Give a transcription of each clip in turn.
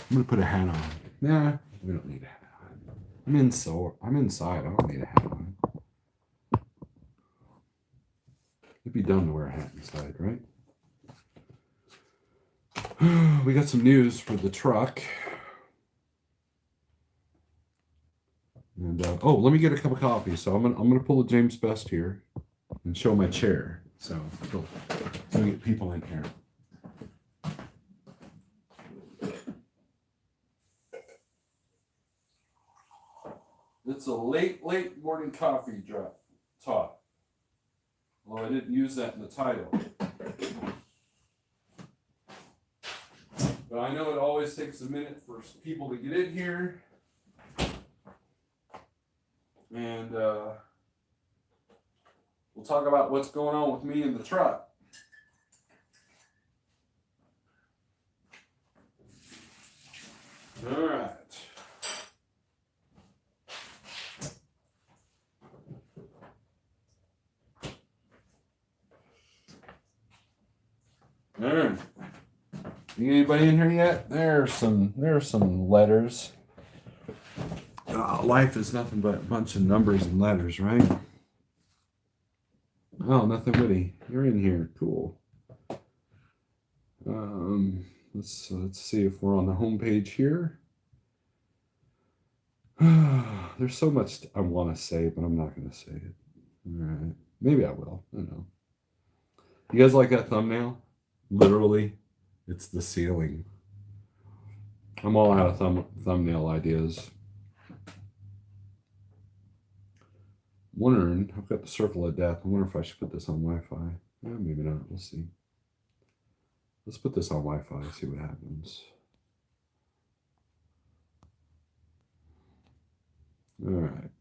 I'm gonna put a hat on. Nah, we don't need a hat on. I'm inside. I don't need a hat on. It'd be dumb to wear a hat inside, right? We got some news for the truck. And oh, let me get a cup of coffee. So I'm gonna pull a James Best here and show my chair. So let me get people in here. It's a late morning coffee talk. Well, I didn't use that in the title. But I know it always takes a minute for people to get in here. And we'll talk about what's going on with me in the truck. All right. All right. Anybody in here yet? There's some letters. Life is nothing but a bunch of numbers and letters, right? Oh, nothing witty. You're in here. Cool. Let's see if we're on the home page here. There's so much I want to say, but I'm not going to say it. All right. Maybe I will. I don't know. You guys like that thumbnail? Literally, it's the ceiling. I'm all out of thumbnail ideas. Wondering, I've got the circle of death. I wonder if I should put this on Wi-Fi. Yeah, maybe not. We'll see. Let's put this on Wi-Fi, see what happens. All right.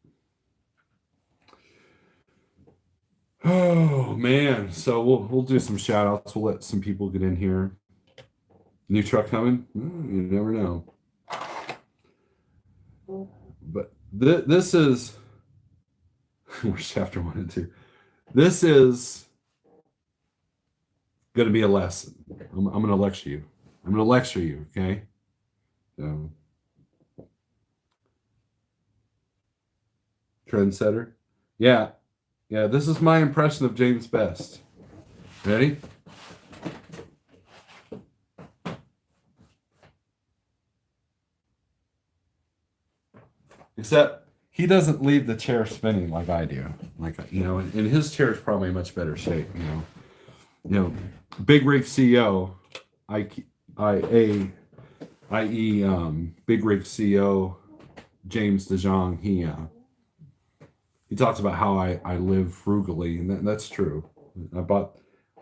Oh man, so we'll do some shout outs. We'll let some people get in here. New truck coming? You never know. But this is where's chapter 1 and 2. This is going to be a lesson. I'm going to lecture you. I'm going to lecture you, okay? So, trendsetter. Yeah, this is my impression of James Best. Ready? Except he doesn't leave the chair spinning like I do. Like, and his chair is probably in much better shape, Big Rig CEO, i.e. Big Rig CEO James DeJong, he talks about how I live frugally, and that's true. I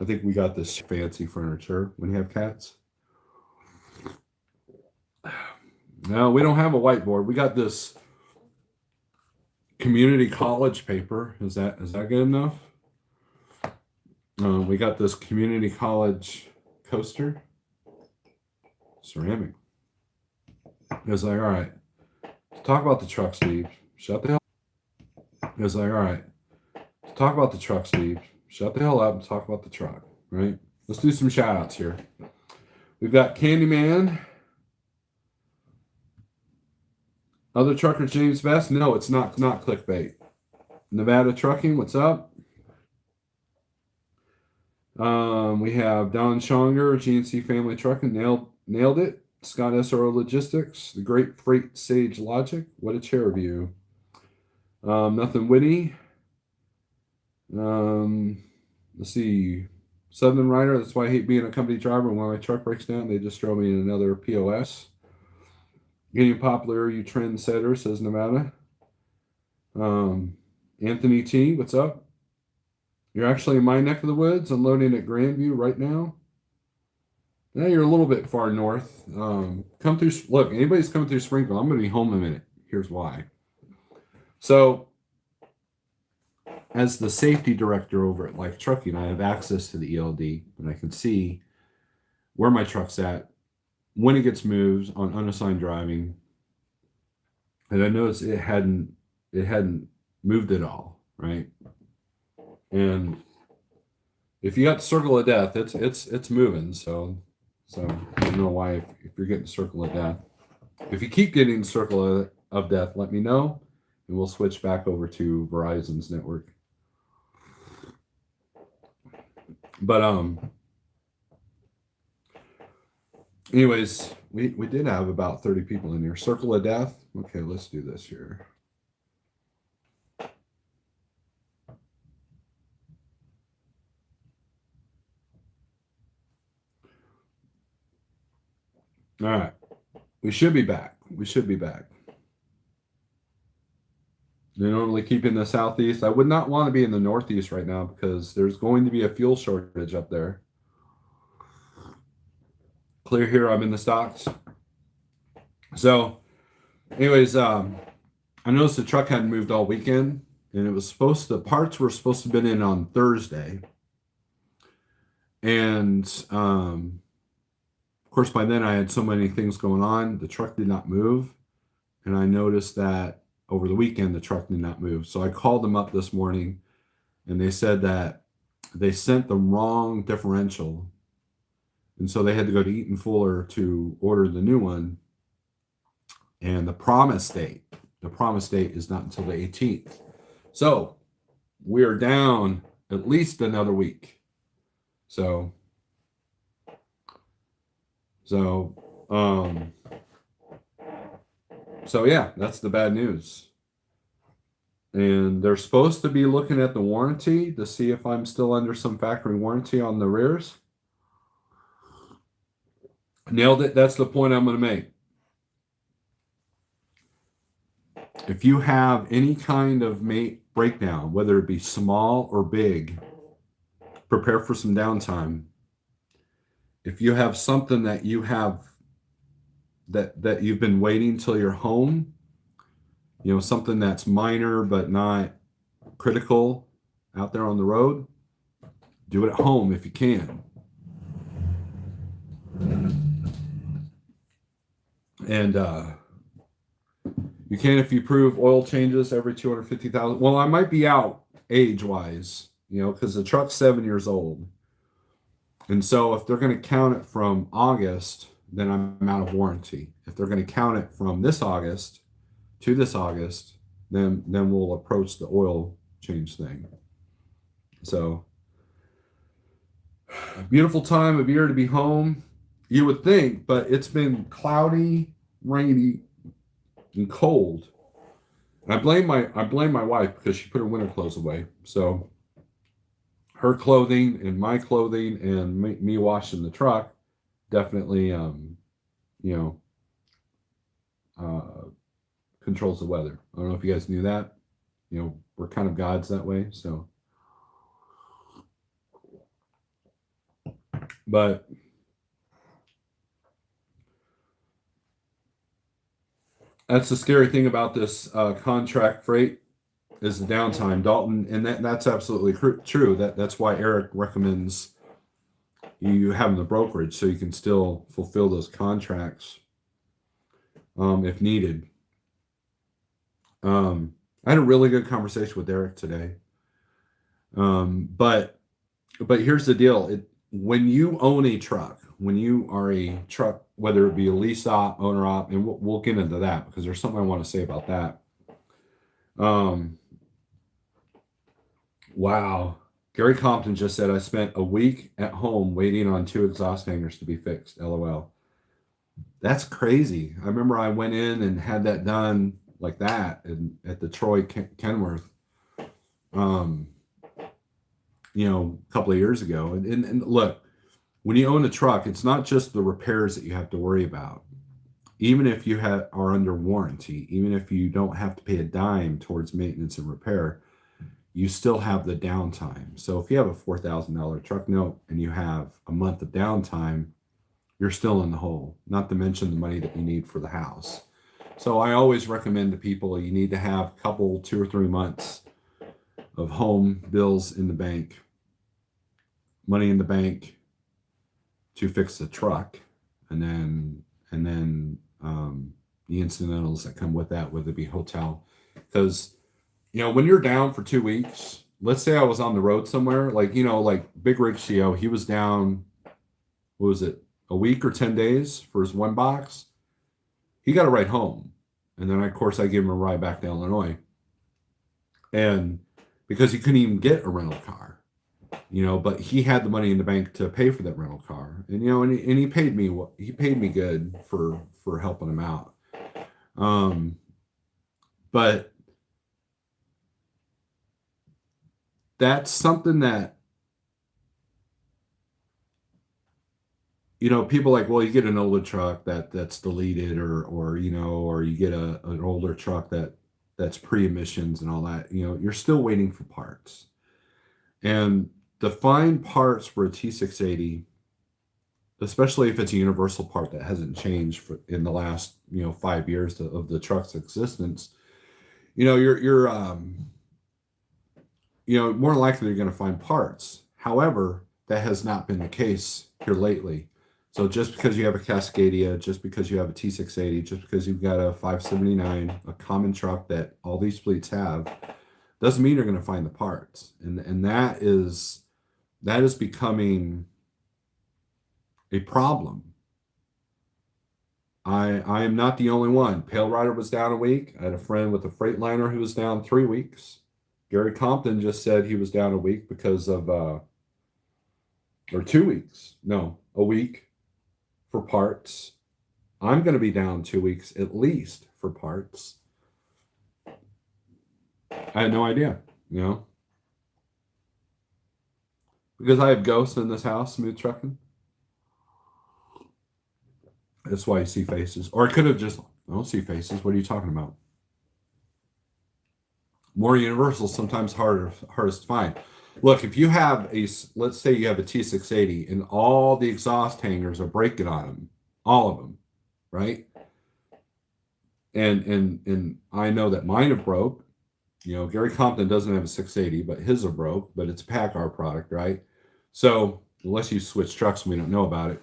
think we got this fancy furniture when you have cats. No, we don't have a whiteboard. We got this community college paper. Is that good enough? We got this community college coaster, ceramic. It was like, all right, talk about the truck, Steve. Shut the hell up. It was like, all right, talk about the truck, Steve. Shut the hell up and talk about the truck, right? Let's do some shout outs here. We've got Candyman. Other truckers, James Best? No, it's not clickbait. Nevada Trucking, what's up? We have Don Schonger, GNC Family Trucking, nailed it. Scott SRO Logistics, The Great Freight Sage Logic, what a chair review. Nothing witty. Let's see. Southern Rider, that's why I hate being a company driver. When my truck breaks down, they just throw me in another POS. Getting popular, you trendsetter, says Nevada. Anthony T, what's up? You're actually in my neck of the woods, unloading at Grandview right now. Now you're a little bit far north. Come through. Look, anybody's coming through Springfield, I'm going to be home in a minute. Here's why. So, as the safety director over at Life Trucking, I have access to the ELD, and I can see where my truck's at, when it gets moved on unassigned driving. And I noticed it hadn't moved at all, right? And if you got the circle of death, it's moving. So I don't know why if you're getting circle of death. If you keep getting the circle of death, let me know, and we'll switch back over to Verizon's network. But anyways, we did have about 30 people in here. Circle of death. Okay, let's do this here. All right. We should be back. They normally keep in the southeast. I would not want to be in the northeast right now because there's going to be a fuel shortage up there. Clear here, I'm in the stocks. So, anyways, I noticed the truck hadn't moved all weekend, and the parts were supposed to have been in on Thursday. And of course, by then I had so many things going on, the truck did not move. And I noticed that over the weekend, the truck did not move. So I called them up this morning, and they said that they sent the wrong differential. And so they had to go to Eaton Fuller to order the new one. And the promise date is not until the 18th. So we are down at least another week. So yeah, that's the bad news. And they're supposed to be looking at the warranty to see if I'm still under some factory warranty on the rears. Nailed it. That's the point I'm going to make. If you have any kind of breakdown, whether it be small or big, prepare for some downtime. If you have something that you have that you've been waiting till you're home, something that's minor but not critical out there on the road, do it at home if you can. And you can if you prove oil changes every 250,000. Well, I might be out age-wise, because the truck's 7 years old. And so if they're going to count it from August, then I'm out of warranty. If they're going to count it from this August to this August, then we'll approach the oil change thing. So, beautiful time of year to be home, you would think, but it's been cloudy, rainy, and cold. And I blame my wife because she put her winter clothes away. So her clothing and my clothing and me washing the truck definitely controls the weather. I don't know if you guys knew that. We're kind of gods that way. So, but that's the scary thing about this contract freight is the downtime, Dalton, and that's absolutely true. That's why Eric recommends you having the brokerage so you can still fulfill those contracts if needed. I had a really good conversation with Eric today. But here's the deal: when you own a truck, when you are a truck, whether it be a lease op, owner op, and we'll get into that because there's something I want to say about that. Wow. Gary Compton just said, I spent a week at home waiting on 2 exhaust hangers to be fixed. LOL. That's crazy. I remember I went in and had that done like that at the Troy Kenworth, a couple of years ago. And look, when you own a truck, it's not just the repairs that you have to worry about. Even if you are under warranty, even if you don't have to pay a dime towards maintenance and repair, you still have the downtime. So if you have a $4,000 truck note and you have a month of downtime, you're still in the hole, not to mention the money that you need for the house. So I always recommend to people, you need to have a couple, 2 or 3 months of home bills in the bank, money in the bank to fix the truck, and then the incidentals that come with that, whether it be hotel. Because when you're down for 2 weeks, let's say I was on the road somewhere, like Big Rig Shio, he was down, what was it, a week or 10 days for his one box. he got a ride home. And then, of course, I gave him a ride back to Illinois. And because he couldn't even get a rental car, but he had the money in the bank to pay for that rental car. And, and he paid me good for helping him out. But that's something that, people like, well, you get an older truck that's deleted or you get an older truck that's pre-emissions and all that, you're still waiting for parts. And to find parts for a T680, especially if it's a universal part that hasn't changed in the last, 5 years of the truck's existence, you're more likely you're going to find parts. However, that has not been the case here lately. So just because you have a Cascadia, just because you have a T680, just because you've got a 579, a common truck that all these fleets have, doesn't mean you're going to find the parts. And that is becoming a problem. I am not the only one. Pale Rider was down a week. I had a friend with a Freightliner who was down 3 weeks. Gary Compton just said he was down a week because of, or 2 weeks. No, a week for parts. I'm going to be down 2 weeks at least for parts. I had no idea, because I have ghosts in this house, smooth trucking. That's why you see faces. Or I could have just, I don't see faces. What are you talking about? More universal, sometimes hardest to find. Look, if you have let's say you have a T680 and all the exhaust hangers are breaking on them, all of them, right? And I know that mine have broke. Gary Compton doesn't have a 680, but his are broke, but it's a PACCAR product, right? So unless you switch trucks and we don't know about it,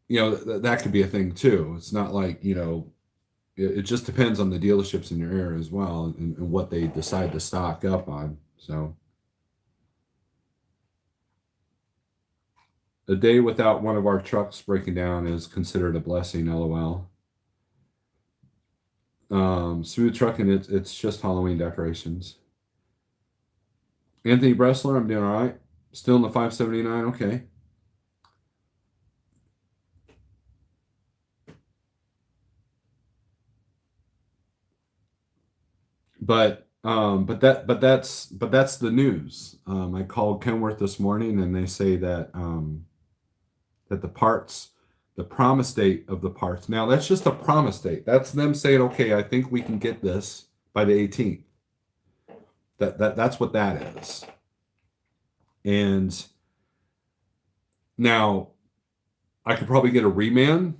that could be a thing too. It's not like, it just depends on the dealerships in your area as well and what they decide to stock up on. So a day without one of our trucks breaking down is considered a blessing, LOL. Smooth trucking, it's just Halloween decorations. Anthony Bressler, I'm doing all right. Still in the 579, okay. But that's the news. I called Kenworth this morning and they say that that the promise date of the parts. Now that's just a promise date. That's them saying, okay, I think we can get this by the 18th. That's what that is. And now I could probably get a reman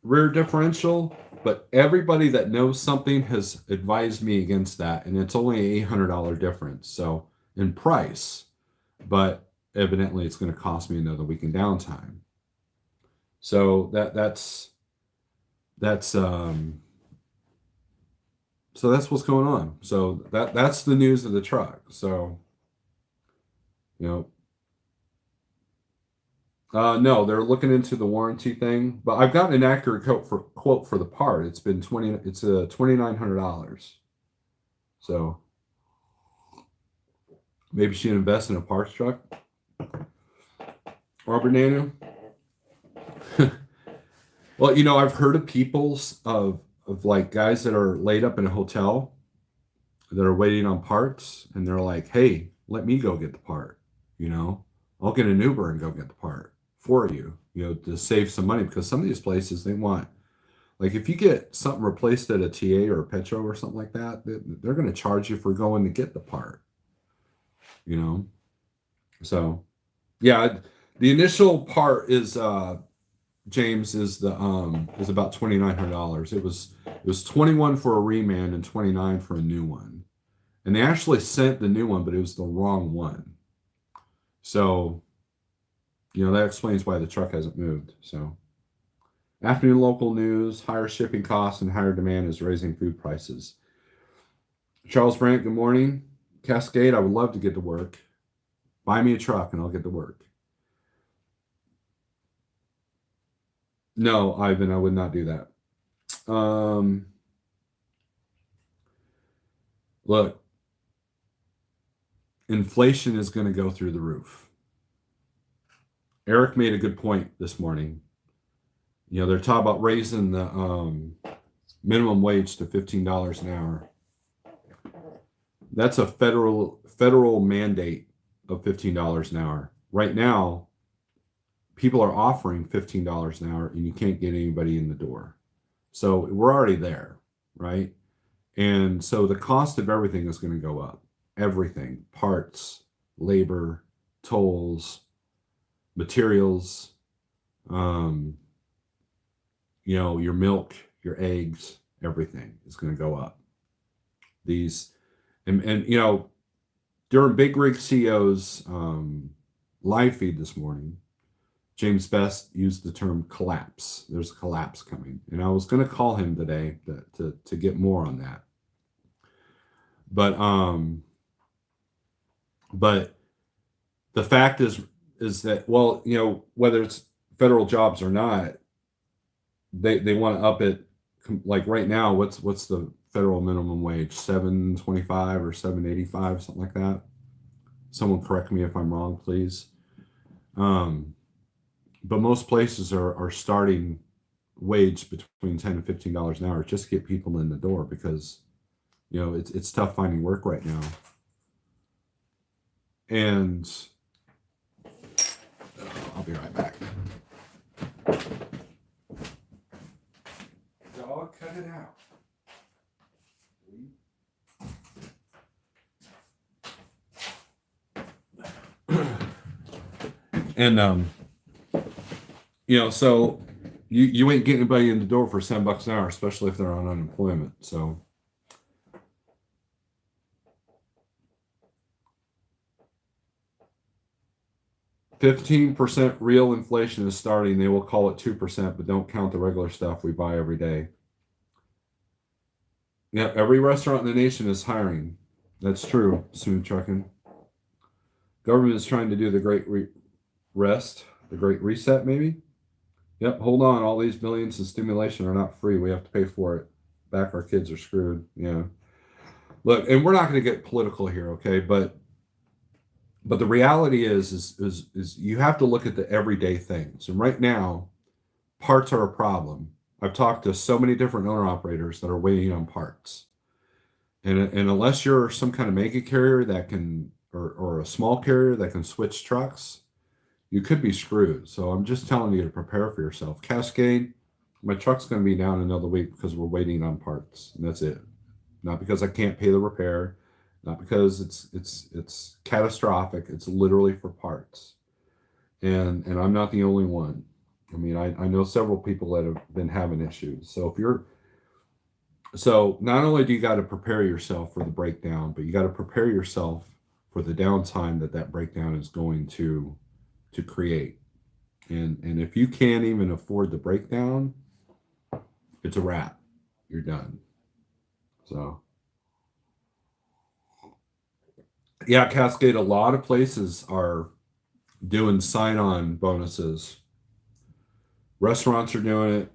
rear differential, but everybody that knows something has advised me against that, and it's only an $800 difference, so in price, but evidently it's going to cost me another week in downtime. So that's what's going on. So that's the news of the truck. So no, they're looking into the warranty thing, but I've gotten an accurate quote for the part. It's been $2,900. So maybe she invest in a parts truck. Robert Nanu. Well, I've heard of people of like guys that are laid up in a hotel that are waiting on parts, and they're like, "Hey, let me go get the part. I'll get an Uber and go get the part for you, to save some money, because some of these places they want, like if you get something replaced at a TA or a Petro or something like that, they're going to charge you for going to get the part, So, yeah, the initial part is James is about $2,900. It was 21 for a reman and 29 for a new one, and they actually sent the new one, but it was the wrong one. So, that explains why the truck hasn't moved. So, afternoon local news: higher shipping costs and higher demand is raising food prices. Charles Brandt, good morning. Cascade, I would love to get to work. Buy me a truck and I'll get to work. No, Ivan, I would not do that. Look, inflation is going to go through the roof. Eric made a good point this morning. You know, they're talking about raising the minimum wage to $15 an hour. That's a federal mandate of $15 an hour. Right now, people are offering $15 an hour and you can't get anybody in the door. So we're already there, right? And so the cost of everything is going to go up. Everything, parts, labor, tolls, materials, you know, your milk, your eggs, everything is going to go up. These, and you know, during Big Rig CEO's live feed this morning, James Best used the term collapse. There's a collapse coming. And I was going to call him today to get more on that. But the fact is that, well, you know, whether it's federal jobs or not, they want to up it. Like right now, what's the federal minimum wage? $7.25 or $7.85, something like that. Someone correct me if I'm wrong, please. But most places are starting wage between $10 and $15 an hour just to get people in the door, because you know it's tough finding work right now. And I'll be right back. Dog, cut it out. And you know, so you ain't getting anybody in the door for $7 an hour, especially if they're on unemployment. So 15% real inflation is starting. They will call it 2%, but don't count the regular stuff we buy every day. Yeah, every restaurant in the nation is hiring. That's true, Smooth Trucking. Government is trying to do the great the great reset, maybe? Yep, hold on. All these millions in stimulation are not free. We have to pay for it. Back our kids are screwed. Yeah. Look, and we're not going to get political here, okay? But the reality is you have to look at the everyday things. And right now, parts are a problem. I've talked to so many different owner operators that are waiting on parts. And unless you're some kind of mega carrier that can, or a small carrier that can switch trucks, you could be screwed. So I'm just telling you to prepare for yourself. Cascade, my truck's going to be down another week because we're waiting on parts, and that's it. Not because I can't pay the repair, not because it's catastrophic. It's literally for parts, and I'm not the only one. I mean, I know several people that have been having issues. So not only do you got to prepare yourself for the breakdown, but you got to prepare yourself for the downtime that breakdown is going to create. And if you can't even afford the breakdown, it's a wrap. You're done. So yeah, Cascade, a lot of places are doing sign-on bonuses. Restaurants are doing it.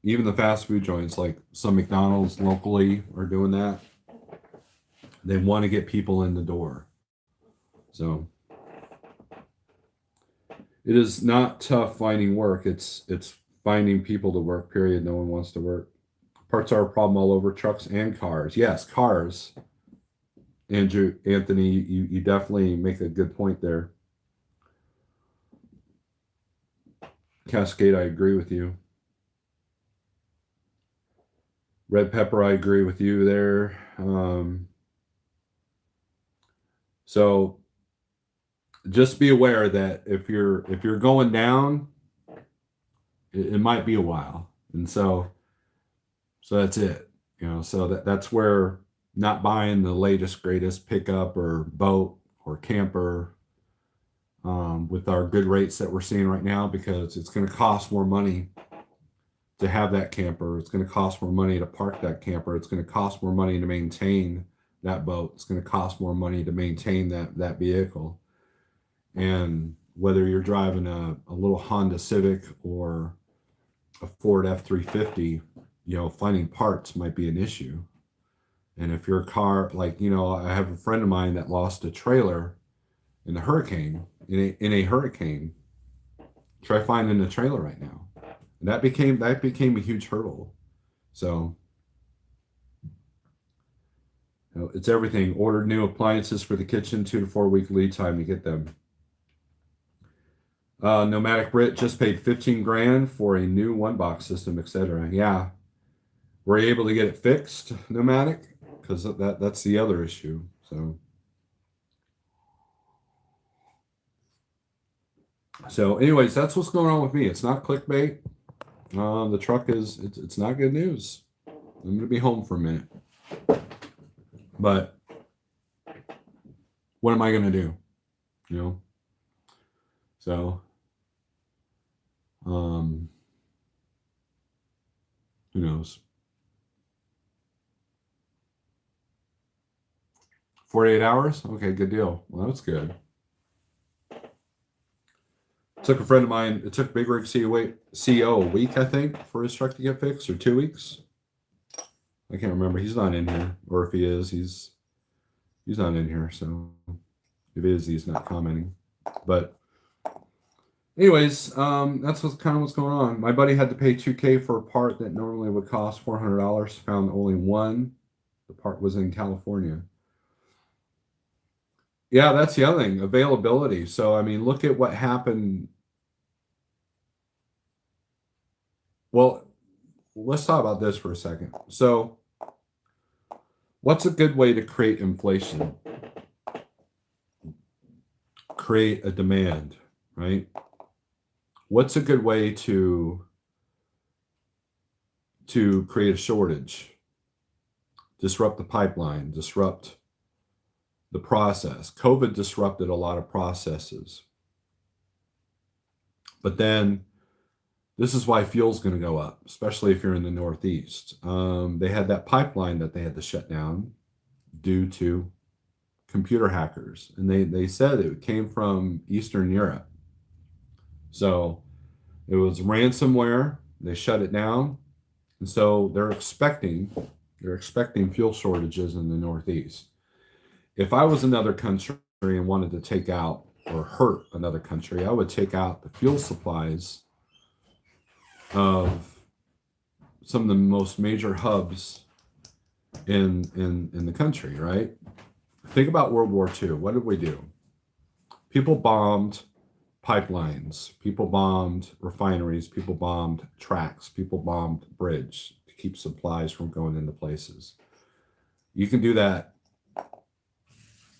Even the fast food joints, like some McDonald's locally, are doing that. They want to get people in the door. So it is not tough finding work. It's finding people to work, period. No one wants to work. Parts are a problem all over, trucks and cars. Yes, cars. Anthony, you definitely make a good point there. Cascade, I agree with you. Red Pepper, I agree with you there. So just be aware that if you're going down, it might be a while. And so that's it. You know, so that's where not buying the latest, greatest pickup or boat or camper with our good rates that we're seeing right now, because it's going to cost more money to have that camper. It's going to cost more money to park that camper. It's going to cost more money to maintain that boat. It's going to cost more money to maintain that vehicle. And whether you're driving a little Honda Civic or a Ford F-350, finding parts might be an issue. And if your car, like, I have a friend of mine that lost a trailer in the hurricane, in a hurricane. Try finding a trailer right now. And that became a huge hurdle. So it's everything. Ordered new appliances for the kitchen, 2 to 4 week lead time to get them. Nomadic Brit just paid 15 grand for a new one box system, etc. Yeah. Were you able to get it fixed, Nomadic? Because that's the other issue. So anyways, that's what's going on with me. It's not clickbait. The truck it's not good news. I'm going to be home for a minute. But what am I going to do? So, who knows? 48 hours? Okay, good deal. Well, that's good. Took a friend of mine, it took Big Rig CEO a week, I think, for his truck to get fixed, or 2 weeks. I can't remember. He's not in here. Or if he is, he's not in here. So if he is, he's not commenting. But anyways, that's what's going on. My buddy had to pay $2,000 for a part that normally would cost $400. Found only one. The part was in California. Yeah, that's the other thing, availability. So, I mean, look at what happened. Well, let's talk about this for a second. So, what's a good way to create inflation? Create a demand, right? What's a good way to create a shortage? Disrupt the pipeline, disrupt the process. COVID disrupted a lot of processes. But then this is why fuel's going to go up, especially if you're in the Northeast. They had that pipeline that they had to shut down due to computer hackers. And they said it came from Eastern Europe. So it was ransomware. They shut it down. And so they're expecting fuel shortages in the Northeast. If I was another country and wanted to take out or hurt another country, I would take out the fuel supplies of some of the most major hubs in the country, right? Think about World War II. What did we do? People bombed pipelines. People bombed refineries. People bombed tracks. People bombed bridge to keep supplies from going into places. You can do that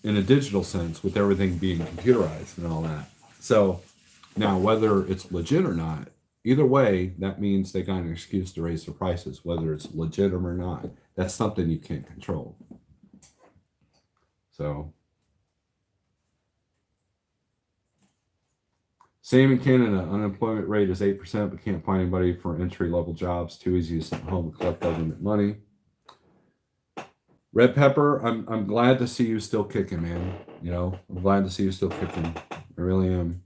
in a digital sense with everything being computerized and all that. So now, whether it's legit or not, either way, that means they got an excuse to raise the prices, whether it's legitimate or not. That's something you can't control. So, same in Canada. Unemployment rate is 8%, but can't find anybody for entry-level jobs. Too easy to sit home and collect government money. Red Pepper, I'm glad to see you still kicking, man. I'm glad to see you still kicking. I really am.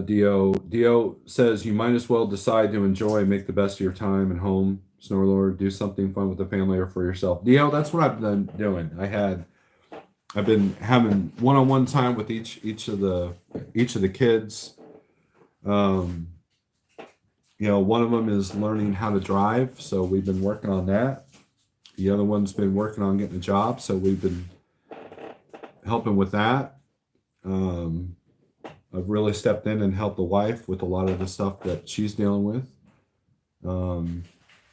Dio says you might as well decide to enjoy and make the best of your time at home. Snorelord, do something fun with the family or for yourself. Dio, that's what I've been doing. I've been having one-on-one time with each of the kids. One of them is learning how to drive, so we've been working on that. The other one's been working on getting a job, so we've been helping with that. I've really stepped in and helped the wife with a lot of the stuff that she's dealing with.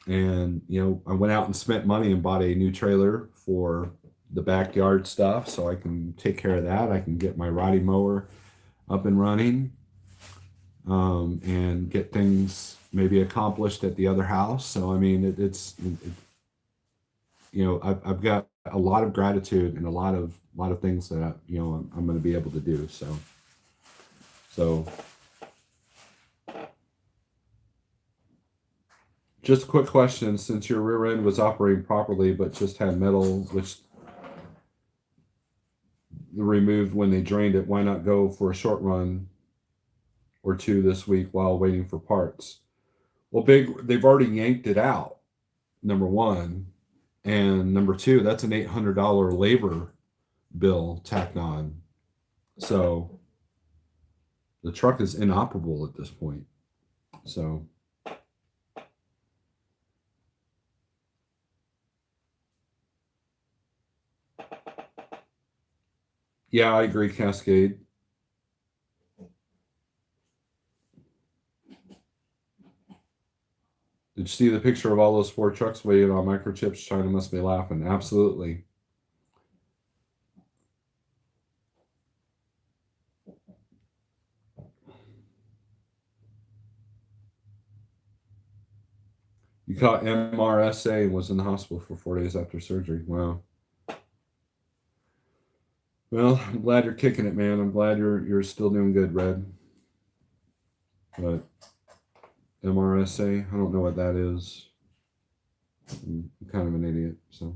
And I went out and spent money and bought a new trailer for the backyard stuff, so I can take care of that. I can get my riding mower up and running, and get things maybe accomplished at the other house. So I mean, I've got a lot of gratitude and a lot of things that I'm going to be able to do. So just a quick question: since your rear end was operating properly but just had metal, which removed when they drained it. Why not go for a short run or two this week while waiting for parts? Well, they've already yanked it out, number one. And number two, that's an $800 labor bill tacked on. So the truck is inoperable at this point. So yeah, I agree, Cascade. Did you see the picture of all those 4 trucks waiting on microchips? China must be laughing. Absolutely. You caught MRSA and was in the hospital for 4 days after surgery. Wow. Well, I'm glad you're kicking it, man. I'm glad you're still doing good, Red. But MRSA, I don't know what that is. I'm kind of an idiot, so.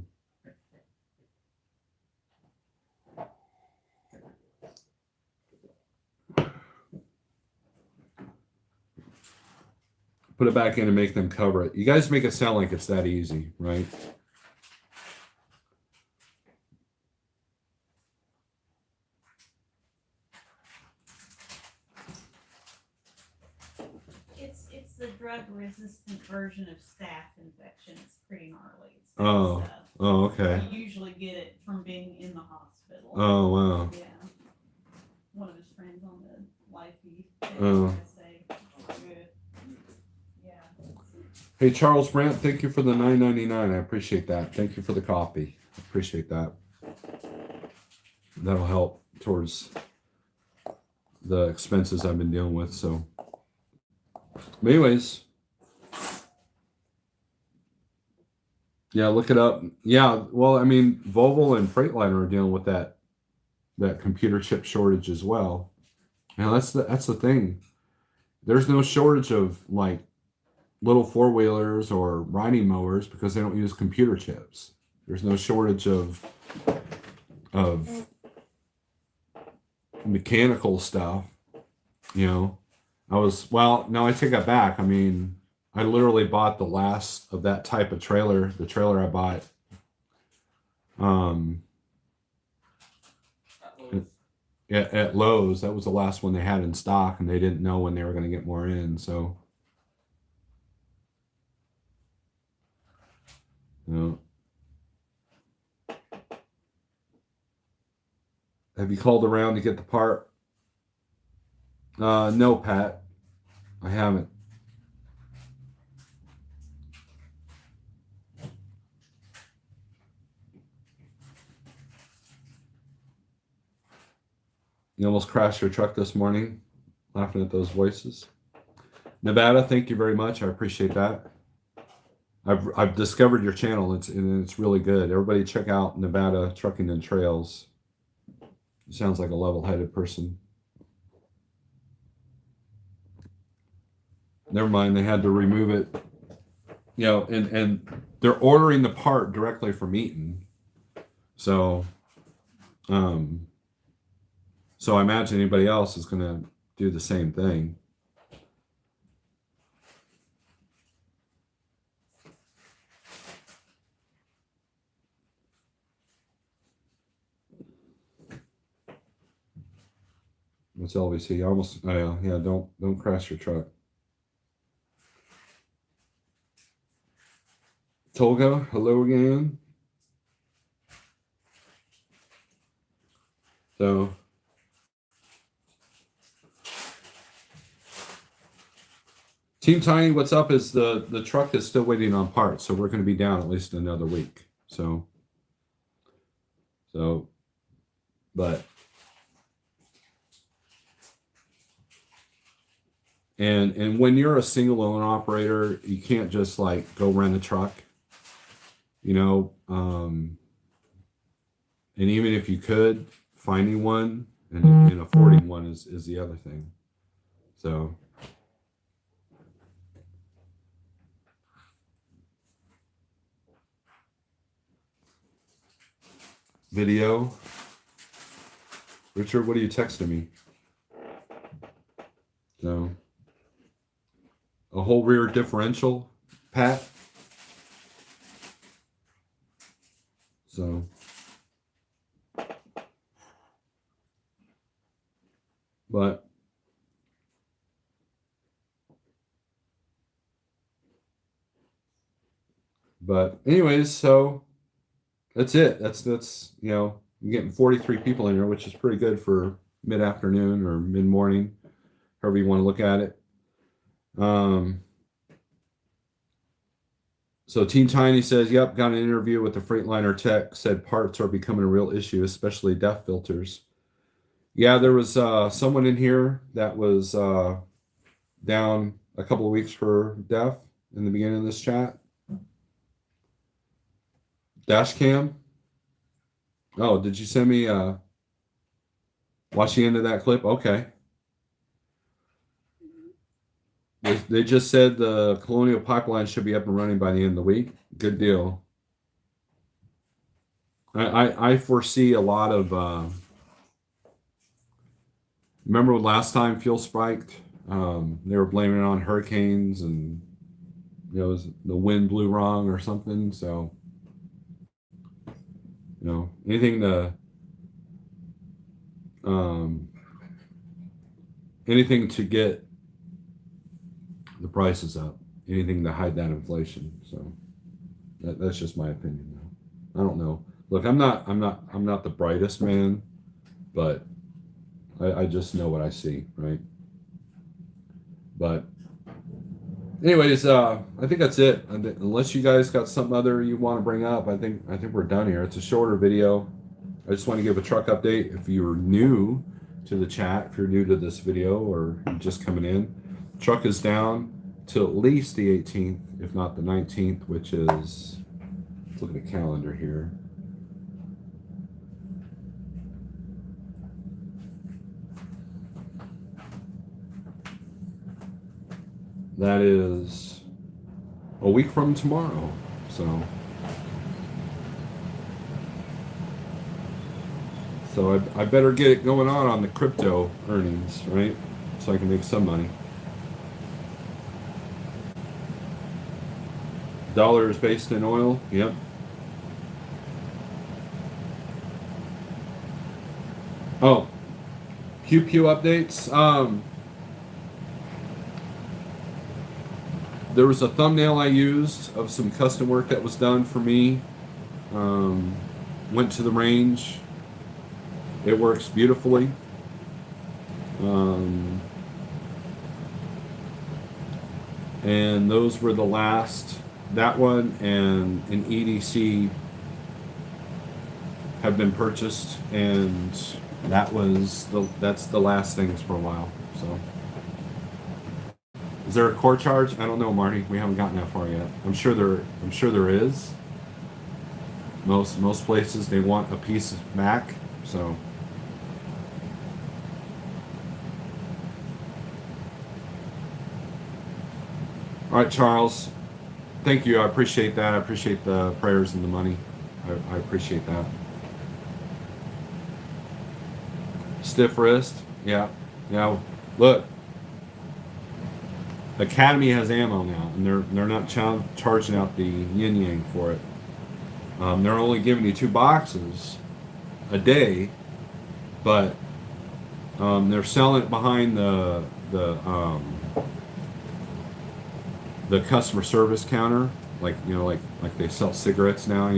Put it back in and make them cover it. You guys make it sound like it's that easy, right? It's the drug-resistant version of staph infection. It's pretty gnarly. It's Oh, stuff. oh, okay. You usually get it from being in the hospital. Oh, wow. Yeah. One of his friends on the live feed. Oh. Yeah. Hey, Charles Brandt, thank you for the $9.99. I appreciate that. Thank you for the coffee. I appreciate that. That'll help towards the expenses I've been dealing with. So, but anyways, yeah, look it up. Yeah, well, I mean, Volvo and Freightliner are dealing with that computer chip shortage as well. And that's the thing. There's no shortage of like little 4-wheelers or riding mowers because they don't use computer chips. There's no shortage of mechanical stuff. You know, no, I take that back. I mean, I literally bought the last of that type of trailer. The trailer I bought, at Lowe's. That was the last one they had in stock, and they didn't know when they were going to get more in. So, you know. Have you called around to get the part? No, Pat, I haven't. You almost crashed your truck this morning, laughing at those voices. Nevada, thank you very much. I appreciate that. I've discovered your channel. It's really good. Everybody check out Nevada Trucking and Trails. Sounds like a level-headed person. Never mind, they had to remove it. You know, and they're ordering the part directly from Eaton. So, so I imagine anybody else is going to do the same thing. What's LVC? Almost, yeah, don't crash your truck. Tolga, hello again. So, Team Tiny, what's up is the truck is still waiting on parts, so we're going to be down at least another week. So, but, and when you're a single owner operator, you can't just like go rent a truck, you know, and even if you could, finding one and affording one is the other thing. So. Video. Richard, what are you texting me? So, a whole rear differential, Pat. So, but anyways, so that's it. That's you're getting 43 people in here, which is pretty good for mid afternoon or mid morning, however you want to look at it. So Teen Tiny says, "Yep, got an interview with the Freightliner tech. Said parts are becoming a real issue, especially DEF filters." Yeah, there was someone in here that was down a couple of weeks for DEF in the beginning of this chat. Dash cam. Oh, did you send me watch the end of that clip? Okay. They just said the Colonial Pipeline should be up and running by the end of the week. Good deal. I foresee a lot of. Remember last time fuel spiked? They were blaming it on hurricanes and the wind blew wrong or something. So anything to get the prices up, anything to hide that inflation. So that's just my opinion. Though I don't know. Look, I'm not the brightest man, but I just know what I see, right? But anyways, I think that's it. Unless you guys got something other you want to bring up, I think we're done here. It's a shorter video. I just want to give a truck update. If you're new to the chat, if you're new to this video or you're just coming in, truck is down to at least the 18th, if not the 19th, which is, let's look at the calendar here. That is a week from tomorrow. So I better get it going on the crypto earnings, right? So I can make some money. Dollar is based in oil. Yep. Oh, Pew Pew updates. There was a thumbnail I used of some custom work that was done for me. Went to the range. It works beautifully. And those were the last. That one and an EDC have been purchased, and that's the last things for a while. So, is there a core charge? I don't know, Marty. We haven't gotten that far yet. I'm sure there is. Most places they want a piece back. So. All right, Charles. Thank you. I appreciate that. I appreciate the prayers and the money. I appreciate that. Stiff wrist. Yeah. Look. Academy has ammo now, and they're not charging out the yin yang for it. They're only giving you 2 boxes a day, but they're selling it behind the customer service counter, like they sell cigarettes now.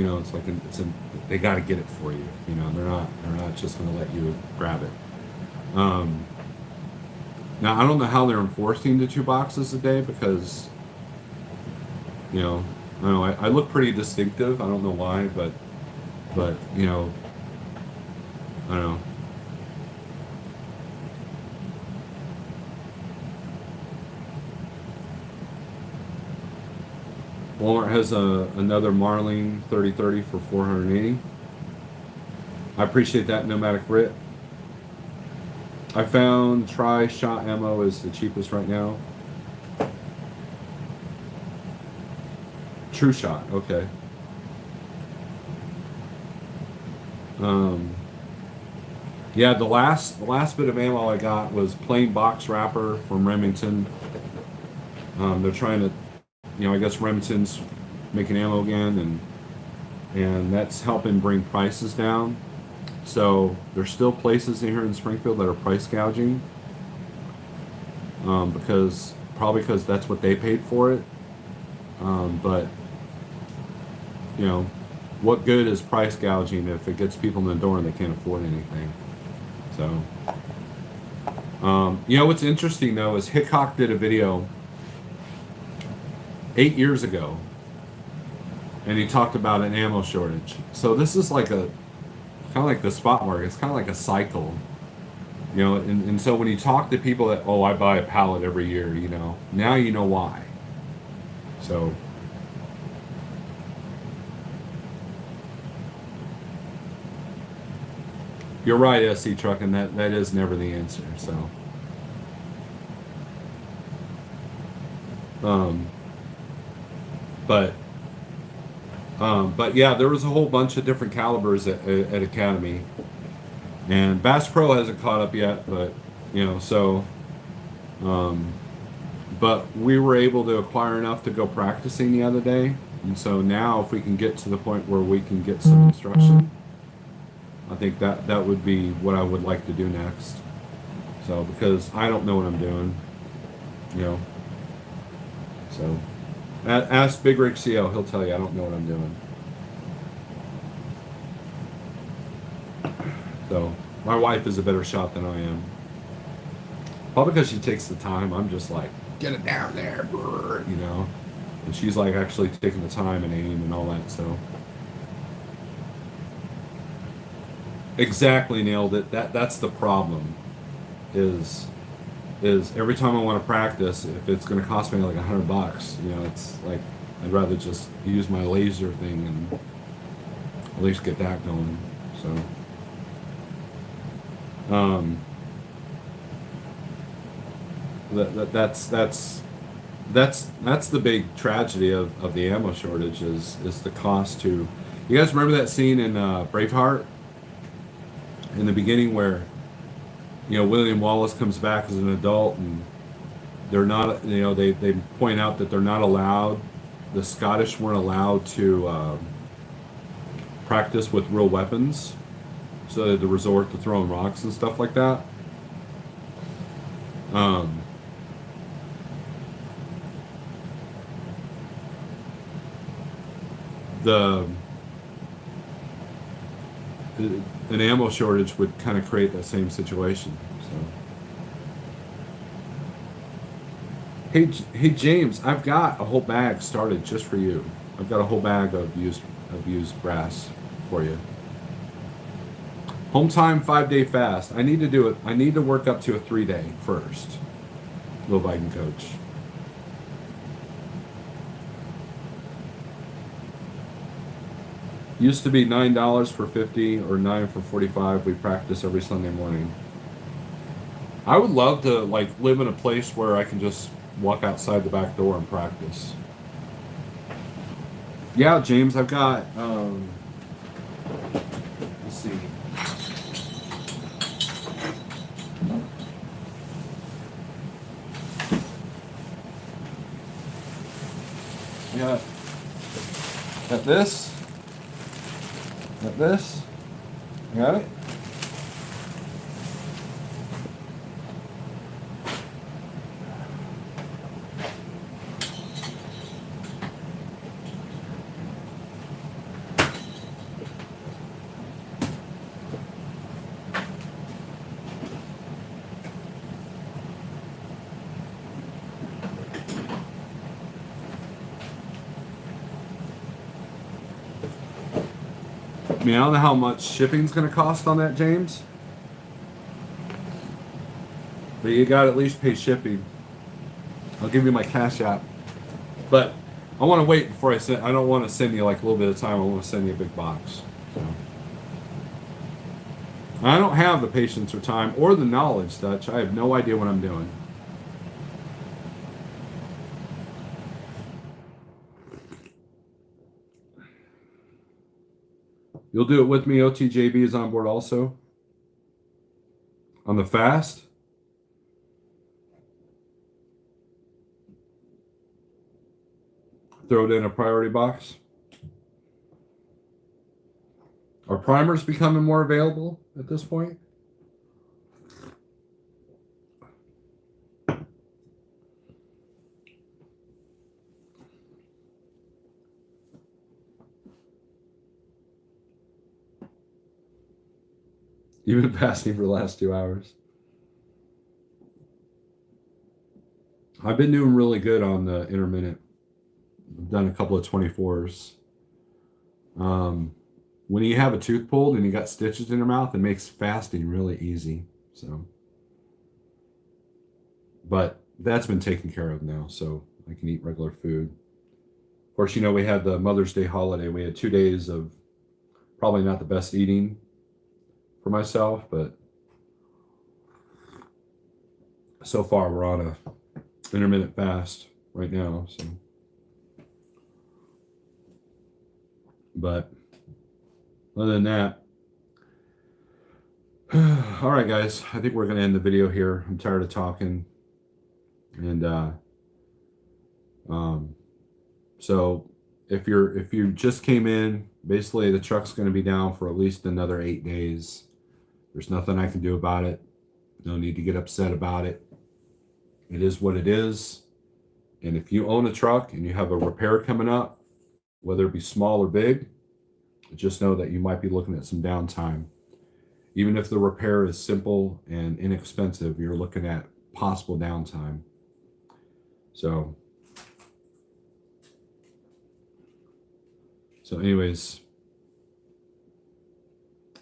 They got to get it for you. They're not just going to let you grab it. Now I don't know how they're enforcing the 2 boxes a day because I don't know. I look pretty distinctive. I don't know why, but I don't know. Walmart has another Marlin 3030 for $480. I appreciate that, Nomadic Rit. I found tri-shot ammo is the cheapest right now. True shot, okay. Yeah, the last bit of ammo I got was plain box wrapper from Remington. They're trying to, I guess Remington's making ammo again, and that's helping bring prices down. So there's still places in here in Springfield that are price gouging, because that's what they paid for it. But you know, what good is price gouging if it gets people in the door and they can't afford anything? So, what's interesting though is Hickok did a video 8 years ago, and he talked about an ammo shortage. So this is like a kind of like the spot market. It's kind of like a cycle, and so when you talk to people that, oh, I buy a pallet every year, now you know why. So you're right, SC Truck, and that is never the answer. So, um, but but yeah, there was a whole bunch of different calibers at Academy, and Bass Pro hasn't caught up yet, but so um, but we were able to acquire enough to go practicing the other day, and so now if we can get to the point where we can get some instruction, I think that would be what I would like to do next. So because I don't know what I'm doing, you know. So ask Big Rick CO, he'll tell you I don't know what I'm doing. So my wife is a better shot than I am. Probably because she takes the time. I'm just like, get it down there, and she's like actually taking the time and aim and all that. So exactly, nailed it. That's the problem. Is every time I want to practice, if it's going to cost me like $100, it's like I'd rather just use my laser thing and at least get that going. So, that's the big tragedy of the ammo shortage is the cost to. You guys remember that scene in Braveheart in the beginning where William Wallace comes back as an adult and they're not, they point out that they're not allowed, the Scottish weren't allowed to practice with real weapons, so they had to resort to throwing rocks and stuff like that. Um, the an ammo shortage would kind of create that same situation. So, hey James, I've got a whole bag started just for you. I've got a whole bag of used brass for you. Home time 5-day fast. I need to do it. I need to work up to a 3-day first. Little Biden coach. Used to be $9 for 50 or $9 for 45. We practice every Sunday morning. I would love to live in a place where I can just walk outside the back door and practice. Yeah, James, I've got. Let's see. Yeah. Got this. Got this. Got it. I mean, I don't know how much shipping's going to cost on that, James. But you got to at least pay shipping. I'll give you my Cash App. But I want to wait before I send. I don't want to send you like a little bit of time. I want to send you a big box. So. I don't have the patience or time or the knowledge, Dutch. I have no idea what I'm doing. You'll do it with me. OTJB is on board also. On the fast, throw it in a priority box. Are primers becoming more available at this point? You've been fasting for the last 2 hours. I've been doing really good on the intermittent. I've done a couple of 24s. When you have a tooth pulled and you got stitches in your mouth, it makes fasting really easy. So, but that's been taken care of now, so I can eat regular food. Of course, you know, we had the Mother's Day holiday. We had 2 days of probably not the best eating for myself, but so far we're on a intermittent fast right now. So, but other than that, all right, guys, I think we're going to end the video here. I'm tired of talking. And so if you just came in, basically the truck's going to be down for at least another 8 days. There's nothing I can do about it. No need to get upset about it. It is what it is. And if you own a truck and you have a repair coming up, whether it be small or big, just know that you might be looking at some downtime. Even if the repair is simple and inexpensive, you're looking at possible downtime. So anyways,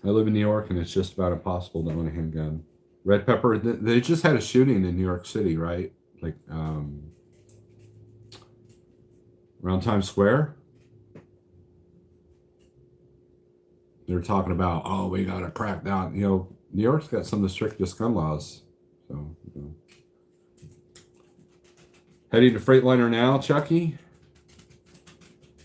I live in New York and it's just about impossible to own a handgun. Red Pepper, they just had a shooting in New York City, right? Like around Times Square. They're talking about, oh, we got to crack down. You know, New York's got some of the strictest gun laws. So, you know. Heading to Freightliner now, Chucky.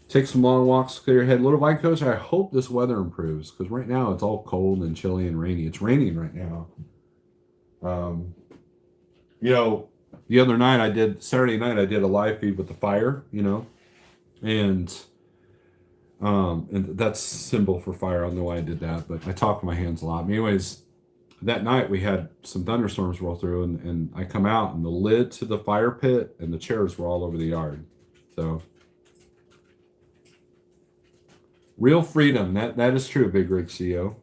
Take some long walks to clear your head. Little Vine Coach, I hope this weather improves because right now it's all cold and chilly and rainy. It's raining right now. You know, the other night Saturday night I did a live feed with the fire, you know, and that's symbol for fire. I don't know why I did that, but I talk with my hands a lot. Anyways, that night we had some thunderstorms roll through, and I come out and the lid to the fire pit and the chairs were all over the yard. So real freedom. That is true, Big Rig CEO.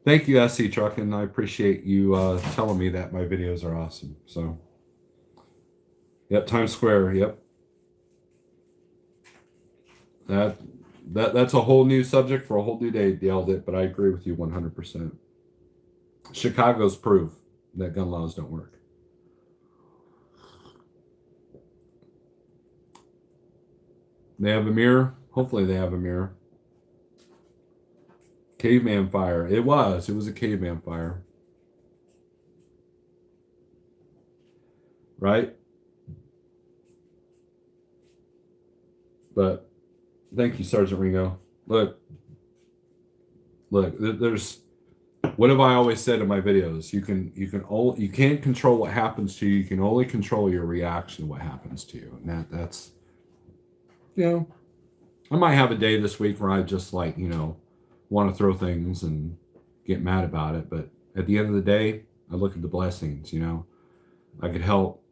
Thank you, SC Truckin'. I appreciate you telling me that my videos are awesome. So, yep, Times Square. Yep. That's a whole new subject for a whole new day, yelled it, but I agree with you 100%. Chicago's proof that gun laws don't work. They have a mirror. Hopefully they have a mirror. Caveman fire. It was a caveman fire. Right? But thank you, Sergeant Ringo. Look, there's what have I always said in my videos? You can't control what happens to you. You can only control your reaction to what happens to you. And that's you know, I might have a day this week where I just like, you know, want to throw things and get mad about it. But at the end of the day, I look at the blessings, you know. I could help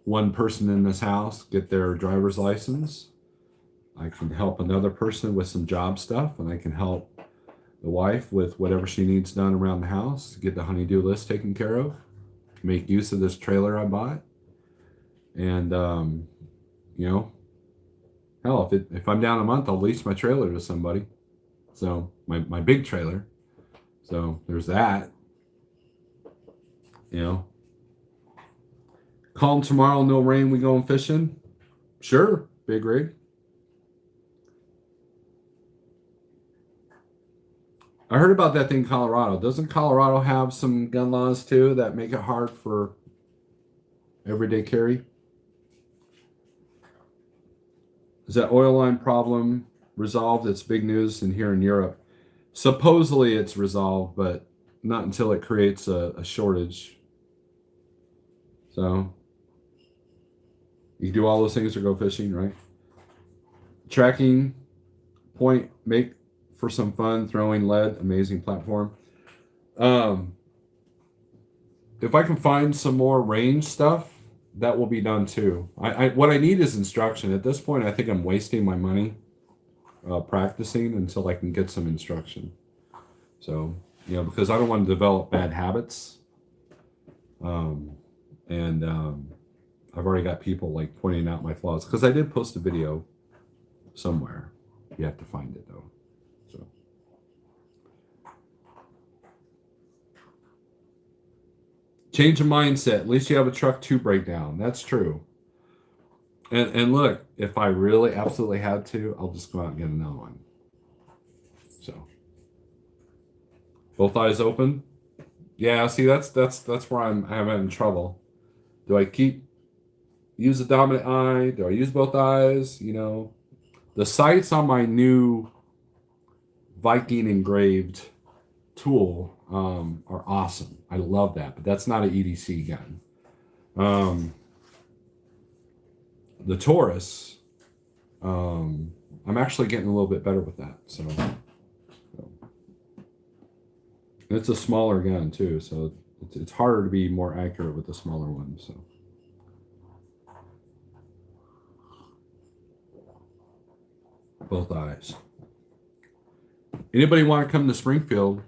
one person in this house get their driver's license. I can help another person with some job stuff, and I can help the wife with whatever she needs done around the house, get the honey-do list taken care of, make use of this trailer I bought. And, you know, hell, if I'm down a month, I'll lease my trailer to somebody. So my big trailer. So there's that. You know. Calm tomorrow, no rain, we going fishing? Sure, Big Rig. I heard about that thing in Colorado. Doesn't Colorado have some gun laws too that make it hard for everyday carry? Is that oil line problem resolved? It's big news in here in Europe. Supposedly it's resolved, but not until it creates a shortage. So you do all those things to go fishing, right? Tracking point, make for some fun, throwing lead, amazing platform. Um, if I can find some more range stuff, that will be done too. What I need is instruction. At this point, I think I'm wasting my money practicing until I can get some instruction. So, because I don't want to develop bad habits. Um, and I've already got people like pointing out my flaws because I did post a video somewhere. You have to find it though. So, change of mindset. At least you have a truck to break down. That's true. And look, if I really absolutely had to, I'll just go out and get another one. So, both eyes open. Yeah, see, that's where I'm having trouble. Do I use the dominant eye? Do I use both eyes? The sights on my new Viking engraved tool are awesome. I love that, but that's not an EDC gun. The Taurus, I'm actually getting a little bit better with that. So it's a smaller gun too, so it's harder to be more accurate with the smaller one. So. Both eyes. Anybody want to come to Springfield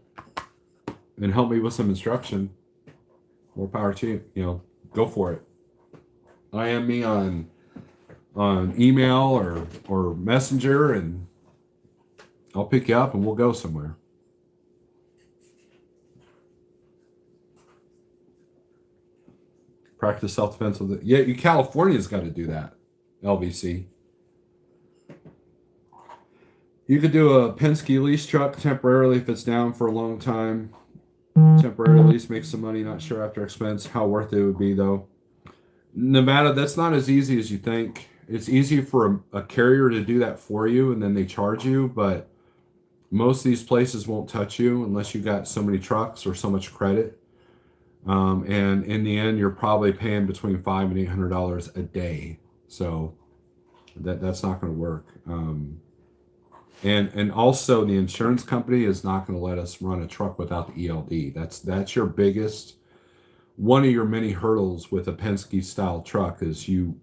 and help me with some instruction? More power to you. Go for it. I am me on email or messenger, and I'll pick you up and we'll go somewhere. Practice self-defense with it. Yeah, California's got to do that. LVC. You could do a Penske lease truck temporarily if it's down for a long time. Temporary lease, make some money, not sure after expense how worth it would be though. Nevada, that's not as easy as you think. It's easy for a carrier to do that for you and then they charge you, but most of these places won't touch you unless you got so many trucks or so much credit. And in the end, you're probably paying between $500 and $800 a day. So that's not going to work. And also the insurance company is not going to let us run a truck without the ELD. That's your biggest, one of your many hurdles with a Penske style truck is you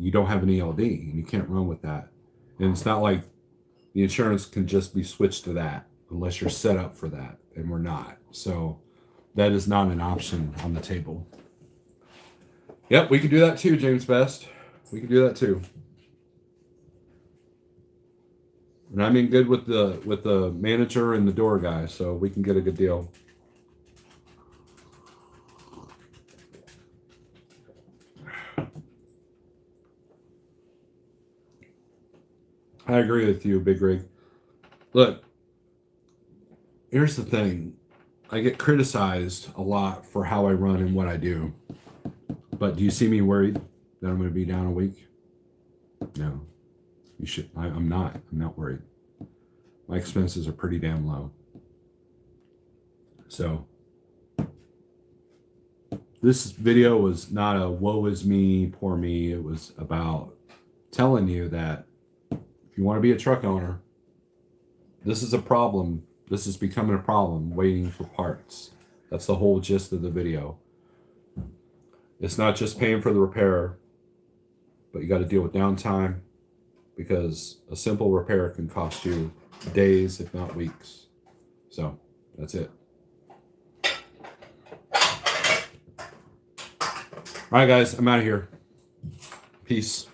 don't have an ELD and you can't run with that. And it's not like the insurance can just be switched to that unless you're set up for that, and we're not. So that is not an option on the table. Yep, we can do that too, James Best. We can do that too. And I'm in good with the manager and the door guy, so we can get a good deal. I agree with you, Big Rig. Look, here's the thing. I get criticized a lot for how I run and what I do. But do you see me worried that I'm going to be down a week? No. You should. I'm not. I'm not worried. My expenses are pretty damn low. So this video was not a woe is me, poor me. It was about telling you that if you want to be a truck owner, this is a problem. This is becoming a problem, waiting for parts. That's the whole gist of the video. It's not just paying for the repair, but you got to deal with downtime because a simple repair can cost you days, if not weeks. So that's it. All right, guys, I'm out of here. Peace.